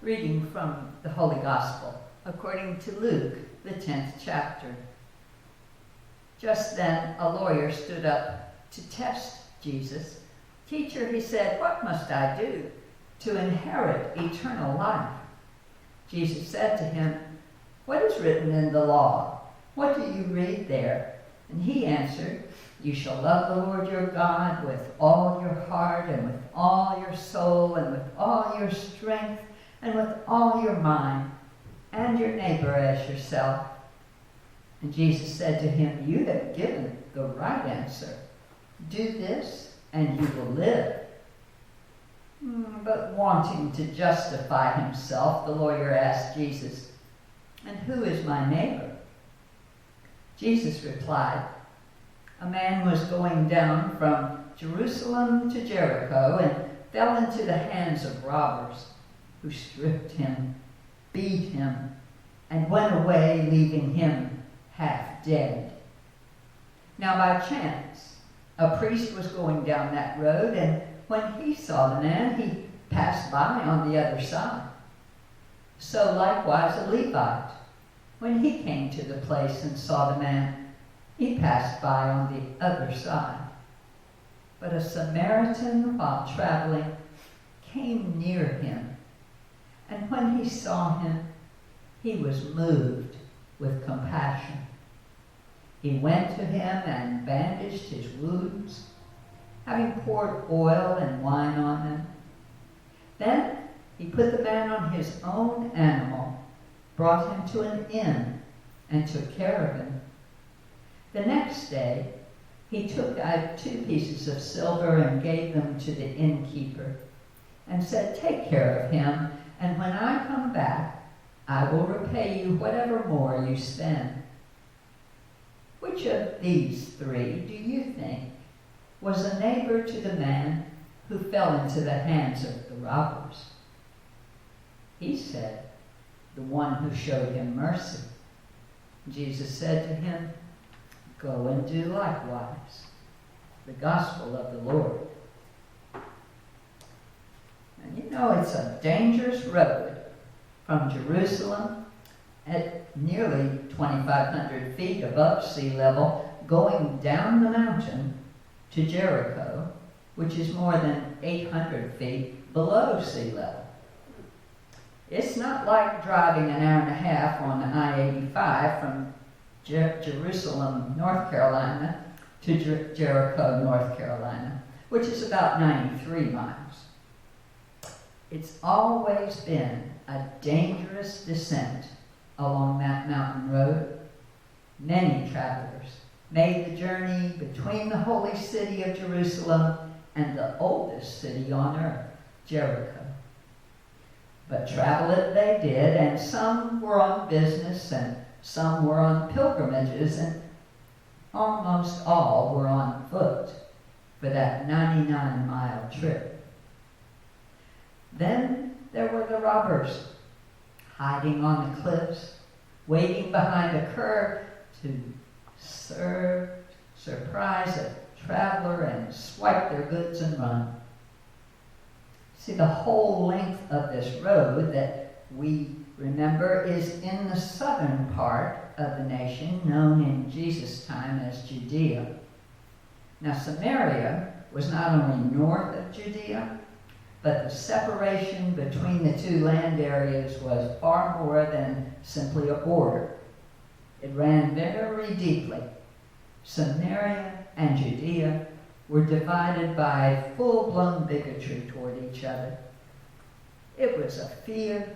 Reading from the Holy Gospel, according to Luke, the 10th chapter. Just then a lawyer stood up to test Jesus. "Teacher," he said, "what must I do to inherit eternal life?" Jesus said to him, "What is written in the law? What do you read there?" And he answered, "You shall love the Lord your God with all your heart and with all your soul and with all your strength and with all your mind, and your neighbor as yourself." And Jesus said to him, "You have given the right answer. Do this, and you will live." But wanting to justify himself, the lawyer asked Jesus, "And who is my neighbor?" Jesus replied, "A man was going down from Jerusalem to Jericho and fell into the hands of robbers, who stripped him, beat him, and went away, leaving him half dead. Now by chance, a priest was going down that road, and when he saw the man, he passed by on the other side. So likewise a Levite, when he came to the place and saw the man, he passed by on the other side. But a Samaritan, while traveling, came near him, and when he saw him, he was moved with compassion. He went to him and bandaged his wounds, having poured oil and wine on them. Then he put the man on his own animal, brought him to an inn, and took care of him. The next day he took out 2 pieces of silver and gave them to the innkeeper, and said, "Take care of him, and when I come back, I will repay you whatever more you spend." Which of these 3 do you think was a neighbor to the man who fell into the hands of the robbers? He said, "The one who showed him mercy." Jesus said to him, "Go and do likewise." The Gospel of the Lord. And you know, it's a dangerous road from Jerusalem at nearly 2,500 feet above sea level, going down the mountain to Jericho, which is more than 800 feet below sea level. It's not like driving an hour and a half on I-85 from Jerusalem, North Carolina to Jericho, North Carolina, which is about 93 miles. It's always been a dangerous descent along that mountain road. Many travelers made the journey between the holy city of Jerusalem and the oldest city on earth, Jericho. But travel it they did, and some were on business, and some were on pilgrimages, and almost all were on foot for that 99-mile trip. Then there were the robbers, hiding on the cliffs, waiting behind a curve to surprise a traveler and swipe their goods and run. See, the whole length of this road that we remember is in the southern part of the nation, known in Jesus' time as Judea. Now, Samaria was not only north of Judea, but the separation between the 2 land areas was far more than simply a border. It ran very deeply. Samaria and Judea were divided by full-blown bigotry toward each other. It was a fear,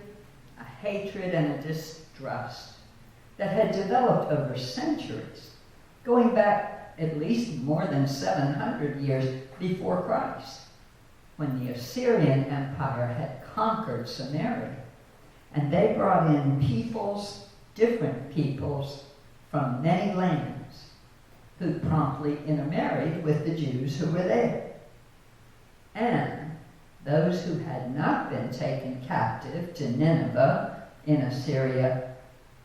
a hatred, and a distrust that had developed over centuries, going back at least more than 700 years before Christ, when the Assyrian Empire had conquered Samaria, and they brought in different peoples from many lands, who promptly intermarried with the Jews who were there. And those who had not been taken captive to Nineveh in Assyria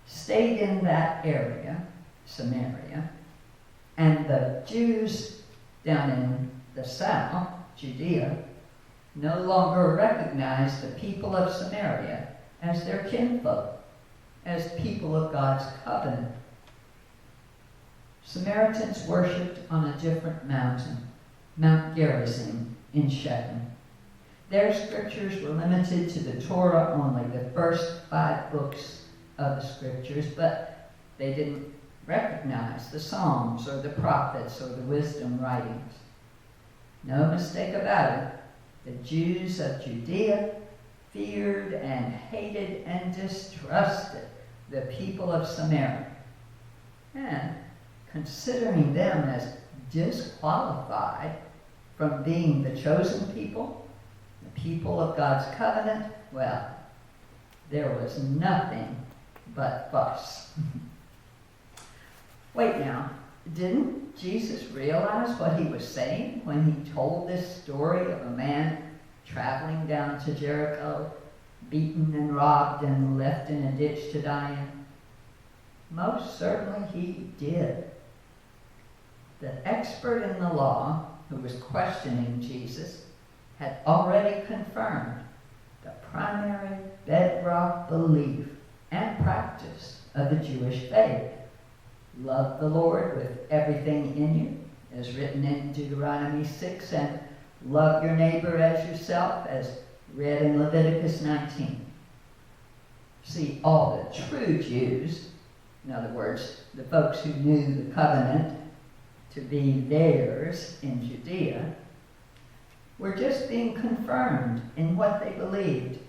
stayed in that area, Samaria, and the Jews down in the south, Judea, no longer recognized the people of Samaria as their kinfolk, as people of God's covenant. Samaritans worshipped on a different mountain, Mount Gerizim in Shechem. Their scriptures were limited to the Torah only, the first 5 books of the scriptures, but they didn't recognize the Psalms or the prophets or the wisdom writings. No mistake about it, the Jews of Judea feared and hated and distrusted the people of Samaria. And considering them as disqualified from being the chosen people, the people of God's covenant, well, there was nothing but fuss. Wait now, didn't Jesus realize what he was saying when he told this story of a man traveling down to Jericho, beaten and robbed and left in a ditch to die in? Most certainly he did. The expert in the law who was questioning Jesus had already confirmed the primary bedrock belief and practice of the Jewish faith. Love the Lord with everything in you, as written in Deuteronomy 6, and love your neighbor as yourself, as read in Leviticus 19. See, all the true Jews, in other words, the folks who knew the covenant to be theirs in Judea, were just being confirmed in what they believed.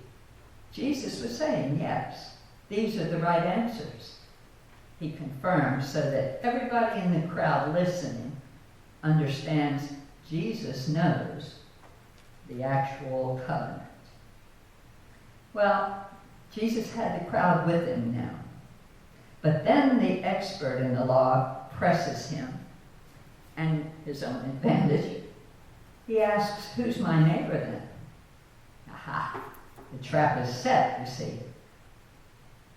Jesus was saying, yes, these are the right answers. He confirmed so that everybody in the crowd listening understands Jesus knows the actual covenant. Well, Jesus had the crowd with him now. But then the expert in the law presses him, and his own advantage. He asks, who's my neighbor then? Aha, the trap is set, you see.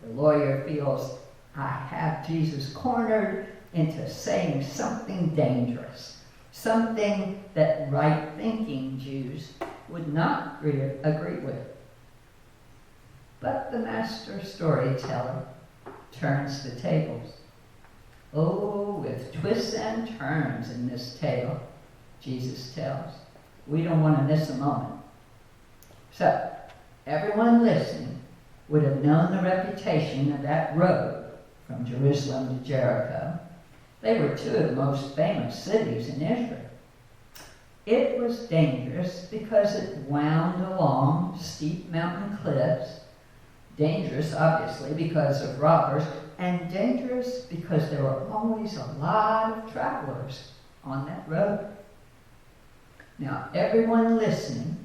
The lawyer feels, I have Jesus cornered into saying something dangerous, something that right-thinking Jews would not agree with. But the master storyteller turns the tables. Oh, with twists and turns in this tale, Jesus tells. We don't want to miss a moment. So, everyone listening would have known the reputation of that road from Jerusalem to Jericho. They were 2 of the most famous cities in Israel. It was dangerous because it wound along steep mountain cliffs, dangerous obviously because of robbers, and dangerous because there were always a lot of travelers on that road. Now, everyone listening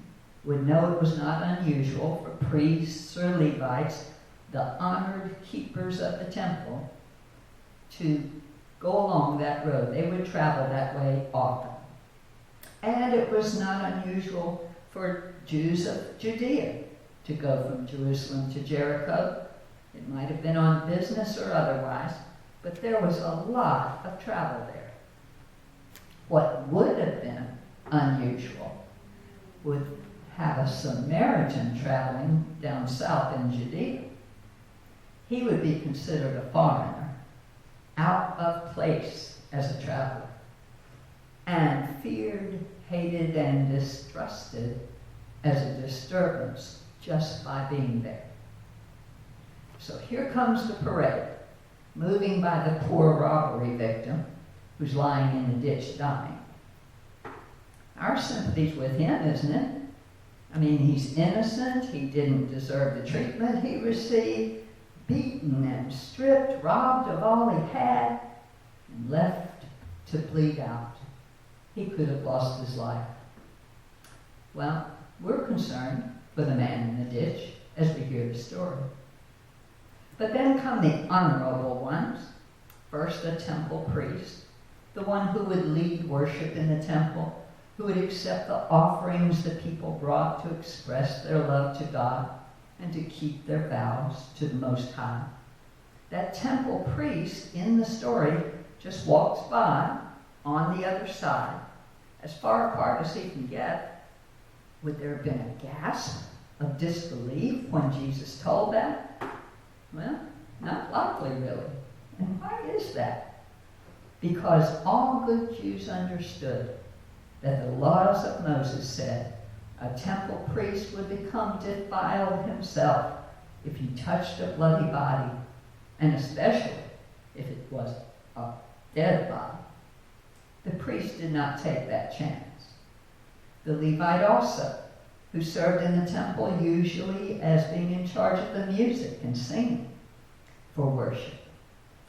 would know it was not unusual for priests or Levites, the honored keepers of the temple, to go along that road. They would travel that way often. And it was not unusual for Jews of Judea to go from Jerusalem to Jericho. It might have been on business or otherwise, but there was a lot of travel there. What would have been unusual would have a Samaritan traveling down south in Judea. He would be considered a foreigner, out of place as a traveler, and feared, hated, and distrusted as a disturbance just by being there. So here comes the parade, moving by the poor robbery victim who's lying in the ditch dying. Our sympathy's with him, isn't it? I mean, he's innocent. He didn't deserve the treatment he received. Beaten and stripped, robbed of all he had, and left to bleed out. He could have lost his life. Well, we're concerned for the man in the ditch as we hear the story. But then come the honorable ones. First, a temple priest, the one who would lead worship in the temple, who would accept the offerings the people brought to express their love to God and to keep their vows to the Most High. That temple priest in the story just walks by on the other side, as far apart as he can get. Would there have been a gasp of disbelief when Jesus told that? Well, not likely, really. And why is that? Because all good Jews understood that the laws of Moses said a temple priest would become defiled himself if he touched a bloody body, and especially if it was a dead body. The priest did not take that chance. The Levite also, who served in the temple usually as being in charge of the music and singing for worship.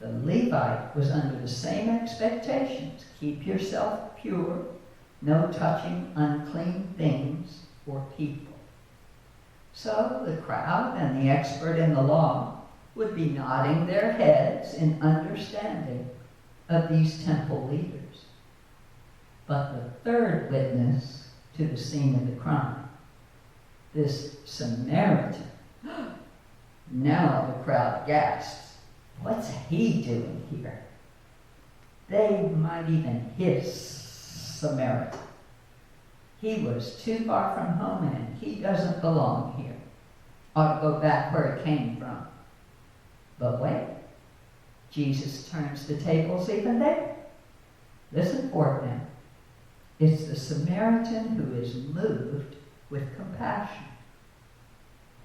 The Levite was under the same expectations. Keep yourself pure, no touching unclean things or people. So the crowd and the expert in the law would be nodding their heads in understanding of these temple leaders. But the third witness to the scene of the crime, this Samaritan, now the crowd gasps, "What's he doing here?" They might even hiss Samaritan. He was too far from home and he doesn't belong here. Ought to go back where he came from. But wait, Jesus turns the tables even there. Listen for it now. It's the Samaritan who is moved with compassion.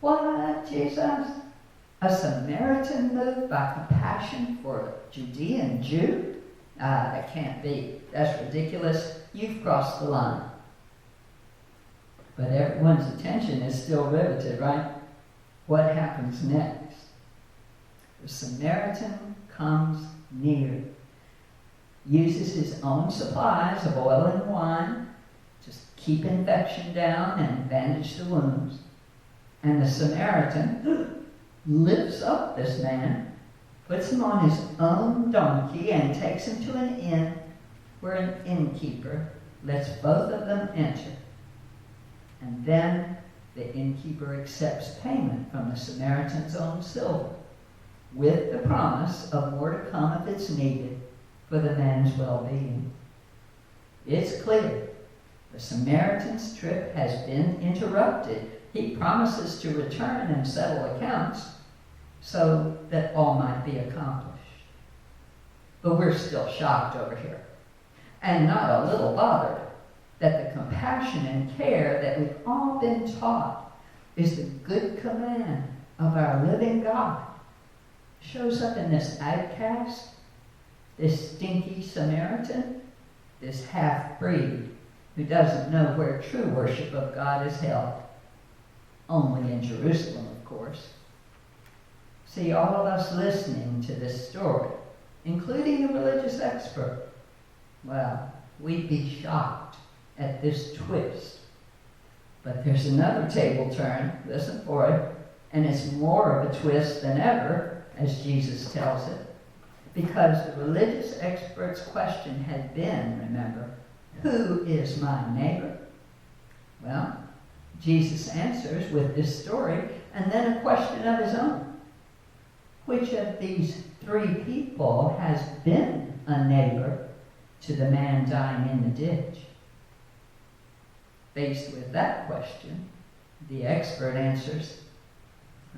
What, Jesus? A Samaritan moved by compassion for a Judean Jew? That can't be. That's ridiculous. You've crossed the line. But everyone's attention is still riveted, right? What happens next? The Samaritan comes near, uses his own supplies of oil and wine to keep infection down and bandage the wounds. And the Samaritan lifts up this man, puts him on his own donkey, and takes him to an inn where an innkeeper lets both of them enter. And then the innkeeper accepts payment from the Samaritan's own silver, with the promise of more to come if it's needed for the man's well-being. It's clear the Samaritan's trip has been interrupted. He promises to return and settle accounts so that all might be accomplished. But we're still shocked over here, and not a little bothered that the compassion and care that we've all been taught is the good command of our living God shows up in this outcast, this stinky Samaritan, this half-breed who doesn't know where true worship of God is held. Only in Jerusalem, of course. See, all of us listening to this story, including a religious expert, well, we'd be shocked at this twist. But there's another table turn, listen for it, and it's more of a twist than ever, as Jesus tells it, because the religious expert's question had been, remember, who is my neighbor? Well, Jesus answers with this story and then a question of his own. Which of these three people has been a neighbor to the man dying in the ditch? Faced with that question, the expert answers,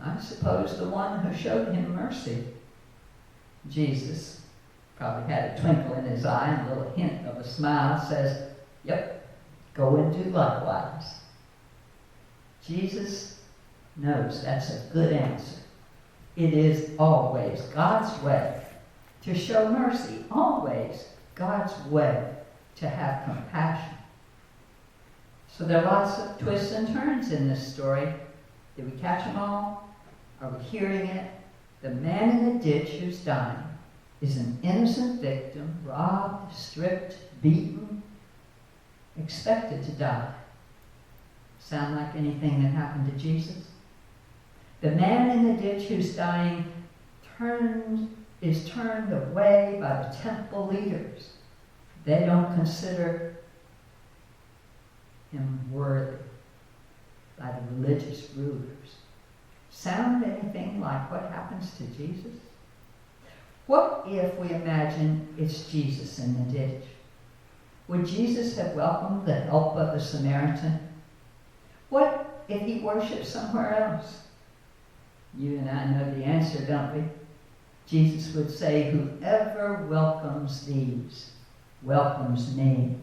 I suppose the one who showed him mercy. Jesus, probably had a twinkle in his eye and a little hint of a smile, says, yep, go and do likewise. Jesus knows that's a good answer. It is always God's way to show mercy, always God's way to have compassion. So there are lots of twists and turns in this story. Did we catch them all? Are we hearing it? The man in the ditch who's dying is an innocent victim, robbed, stripped, beaten, expected to die. Sound like anything that happened to Jesus? The man in the ditch who's dying is turned away by the temple leaders. They don't consider him worthy by the religious rulers. Sound anything like what happens to Jesus? What if we imagine it's Jesus in the ditch? Would Jesus have welcomed the help of the Samaritan? What if he worships somewhere else? You and I know the answer, don't we? Jesus would say, whoever welcomes these welcomes me.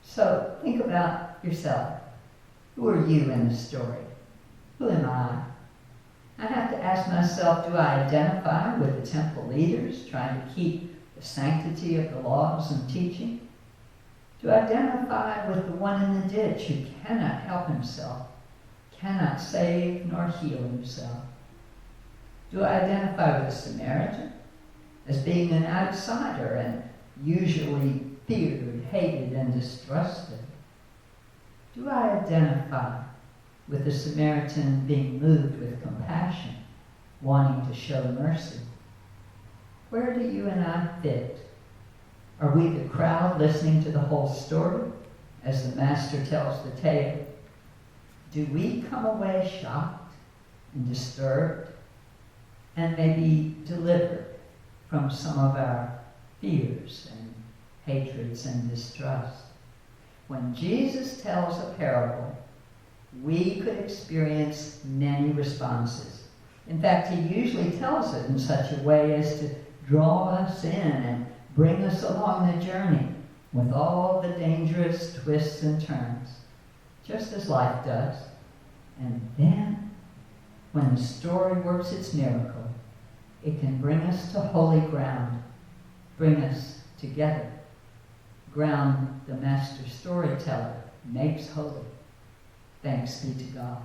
So think about yourself. Who are you in the story? Who am I? I have to ask myself, do I identify with the temple leaders trying to keep the sanctity of the laws and teaching? Do I identify with the one in the ditch who cannot help himself, cannot save nor heal himself? Do I identify with the Samaritan as being an outsider and usually feared, hated, and distrusted? Do I identify with the Samaritan being moved with compassion, wanting to show mercy? Where do you and I fit? Are we the crowd listening to the whole story as the master tells the tale? Do we come away shocked and disturbed and maybe delivered from some of our fears and hatreds and distrust? When Jesus tells a parable, we could experience many responses. In fact, he usually tells it in such a way as to draw us in and bring us along the journey with all the dangerous twists and turns, just as life does. And then, when the story works its miracle, it can bring us to holy ground, bring us together. Ground the master storyteller makes holy. Thanks be to God.